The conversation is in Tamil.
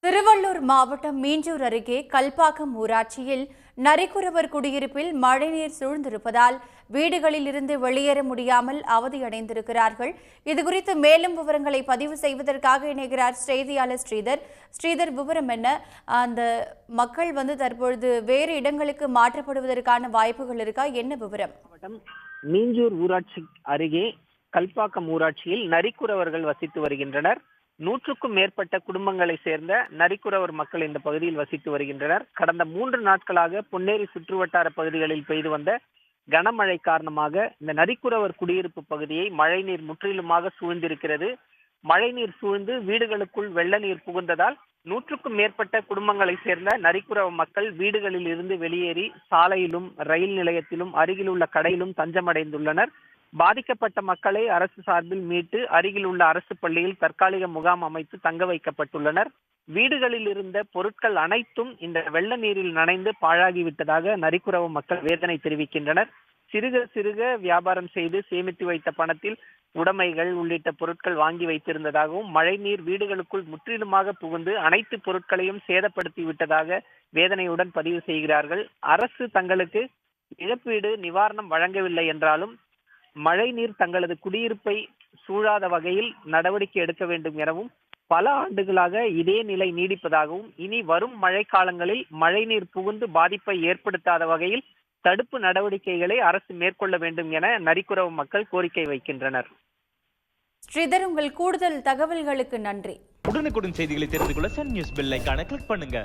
திருவள்ளூர் மாவட்டம் மீஞ்சூர் அருகே கல்பாக்கம் ஊராட்சியில் நரிக்குறவர் குடியிருப்பில் மழைநீர் சூழ்ந்திருப்பதால் வீடுகளில் இருந்து வெளியேற முடியாமல் அவதியடைந்திருக்கிறார்கள். இதுகுறித்து மேலும் விவரங்களை பதிவு செய்வதற்காக இணைகிறார் செய்தியாளர் ஸ்ரீதர். ஸ்ரீதர், விவரம் என்ன? அந்த மக்கள் தற்பொழுது வேறு இடங்களுக்கு மாற்றப்படுவதற்கான வாய்ப்புகள் இருக்கா? என்ன விவரம்? மீஞ்சூர் ஊராட்சி அருகே கல்பாக்கம் ஊராட்சியில் நரிக்குறவர்கள் வசித்து வருகின்றனர். 100க்கும் மேற்பட்ட குடும்பங்களை சேர்ந்த நரிக்குறவர் மக்கள் இந்த பகுதியில் வசித்து வருகின்றனர். கடந்த 3 நாட்களாக பொன்னேரி சுற்றுவட்டார பகுதிகளில் பெய்து வந்த கனமழை காரணமாக இந்த நரிக்குறவர் குடியிருப்பு பகுதியை மழைநீர் முற்றிலுமாக சூழ்ந்திருக்கிறது. மழைநீர் சூழ்ந்து வீடுகளுக்குள் வெள்ள நீர் புகுந்ததால் 100க்கும் மேற்பட்ட குடும்பங்களை சேர்ந்த நரிக்குறவ மக்கள் வீடுகளில் இருந்து வெளியேறி சாலையிலும் ரயில் நிலையத்திலும் அருகில் உள்ள கடையிலும் தஞ்சமடைந்துள்ளனர். பாதிக்கப்பட்ட மக்களை அரசு சார்பில் மீட்டு அருகில் உள்ள அரசு பள்ளியில் தற்காலிக முகாம் அமைத்து தங்க வைக்கப்பட்டுள்ளனர். வீடுகளில் இருந்த பொருட்கள் அனைத்தும் இந்த வெள்ள நீரில் நனைந்து பாழாகிவிட்டதாக நரிக்குறவ மக்கள் வேதனை தெரிவிக்கின்றனர். சிறுக சிறுக வியாபாரம் செய்து சேமித்து வைத்த பணத்தில் உடைமைகள் உள்ளிட்ட பொருட்கள் வாங்கி வைத்திருந்ததாகவும் மழைநீர் வீடுகளுக்குள் முற்றிலுமாக புகுந்து அனைத்து பொருட்களையும் சேதப்படுத்தி விட்டதாக வேதனையுடன் பதிவு செய்கிறார்கள். அரசு தங்களுக்கு இழப்பீடு நிவாரணம் வழங்கவில்லை என்றாலும் மழைநீர் தங்களது குடியிருப்பை சூழாத வகையில் நடவடிக்கை எடுக்க வேண்டும் எனவும், பல ஆண்டுகளாக இதே நிலை நீடிப்பதாகவும், இனி வரும் மழை காலங்களில் மழைநீர் புகுந்து பாதிப்பை ஏற்படுத்தாத வகையில் தடுப்பு நடவடிக்கைகளை அரசு மேற்கொள்ள வேண்டும் என நரிக்குறவ மக்கள் கோரிக்கை வைக்கின்றனர். ஸ்ரீதர், உங்கள் கூடுதல் தகவல்களுக்கு நன்றி. உடனுக்குடன் செய்திகளை தெரிந்து கொள்ள சன் நியூஸ் பெல் ஐகானை கிளிக் பண்ணுங்க.